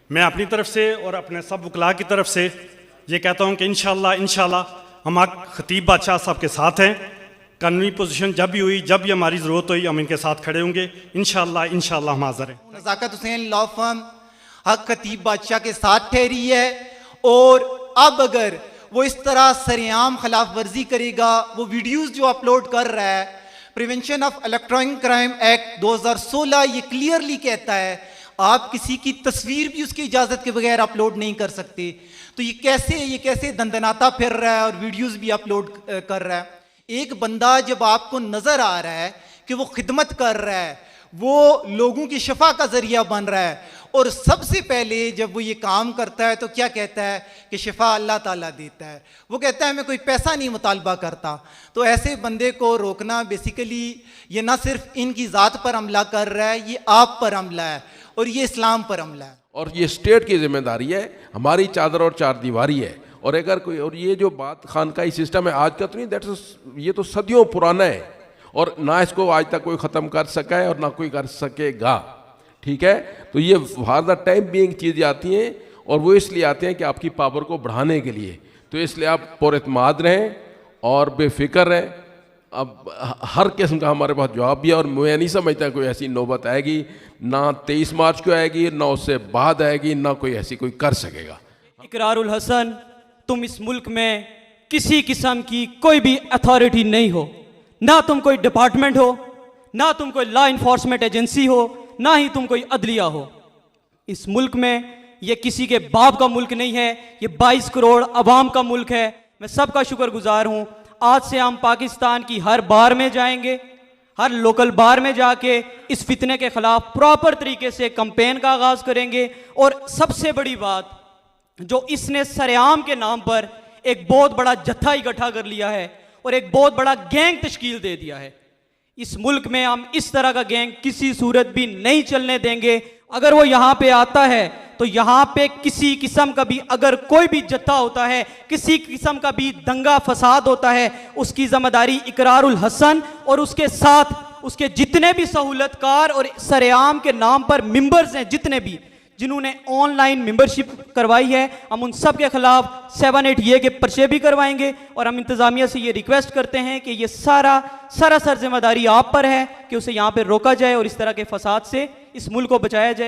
मैं अपनी तरफ से और अपने सब वकला की तरफ से ये कहता हूँ कि इंशाल्लाह हम खतीब बादशाह साहब के साथ हैं। कानूनी पोजीशन जब भी हुई, जब भी हमारी ज़रूरत हुई, हम इनके साथ खड़े होंगे। इंशाल्लाह हम हाज़िर हैं। नज़ाकत हुसैन लॉ फर्म हक खतीब बादशाह के साथ ठहरी है, और अब अगर वो इस तरह सरेआम खिलाफ वर्जी करेगा, वो वीडियोस जो अपलोड कर रहा है, prevention of electronic crime act 2016 ये क्लियरली कहता है आप किसी की तस्वीर भी उसकी इजाज़त के बगैर अपलोड नहीं कर सकते। तो ये कैसे दंदनाता फिर रहा है और वीडियोस भी अपलोड कर रहा है। एक बंदा जब आपको नज़र आ रहा है कि वो खिदमत कर रहा है, वो लोगों की शफा का ज़रिया बन रहा है, और सबसे पहले जब वो ये काम करता है तो क्या कहता है कि शिफा अल्लाह ताला देता है। वो कहता है मैं कोई पैसा नहीं मुतालबा करता। तो ऐसे बंदे को रोकना बेसिकली ये ना सिर्फ इनकी ज़ात पर हमला कर रहा है, ये आप पर हमला है और ये इस्लाम पर हमला है, और ये स्टेट की जिम्मेदारी है, हमारी चादर और चारदीवारी है। और अगर कोई, और ये जो बात खानकाही सिस्टम है आज का तो नहीं, ये तो सदियों पुराना है, और ना इसको आज तक कोई ख़त्म कर सका है और ना कोई कर सकेगा। ठीक है, तो ये फॉर द टाइम बीइंग चीज़ें आती हैं, और वो इसलिए आते हैं कि आपकी पावर को बढ़ाने के लिए। तो इसलिए आप पुरएतमाद रहें और बेफिक्र रहें। अब हर किस्म का हमारे पास जवाब भी है, और मैं नहीं समझता कोई ऐसी नौबत आएगी, ना 23 मार्च को आएगी, ना उससे बाद आएगी, ना कोई ऐसी कोई कर सकेगा। इकरारुल हसन, तुम इस मुल्क में किसी किस्म की कोई भी अथॉरिटी नहीं हो, ना तुम कोई डिपार्टमेंट हो, ना तुम कोई लॉ इन्फोर्समेंट एजेंसी हो, ना ही तुम कोई अदलिया हो। इस मुल्क में ये किसी के बाप का मुल्क नहीं है, ये 22 करोड़ अवाम का मुल्क है। मैं सबका शुक्रगुजार हूँ। आज से हम पाकिस्तान की हर बार में जाएंगे, हर लोकल बार में जाके इस फितने के खिलाफ प्रॉपर तरीके से कैंपेन का आगाज़ करेंगे। और सबसे बड़ी बात, जो इसने सरेआम के नाम पर एक बहुत बड़ा जत्था इकट्ठा कर लिया है और एक बहुत बड़ा गैंग तश्कील दे दिया है, इस मुल्क में हम इस तरह का गैंग किसी सूरत भी नहीं चलने देंगे। अगर वो यहाँ पे आता है तो यहाँ पे किसी किस्म का भी अगर कोई भी जत्था होता है, किसी किस्म का भी दंगा फसाद होता है, उसकी जिम्मेदारी इकरारुल हसन और उसके साथ उसके जितने भी सहूलतकार और सरेआम के नाम पर मेंबर्स हैं, जितने भी जिन्होंने ऑनलाइन मेंबरशिप करवाई है, हम उन सब के खिलाफ 7-8 के पर्चे भी करवाएंगे। और हम इंतज़ामिया से ये रिक्वेस्ट करते हैं कि ये सरासर जिम्मेदारी आप पर है कि उसे यहाँ पर रोका जाए और इस तरह के फसाद से इस मुल्क को बचाया जाए।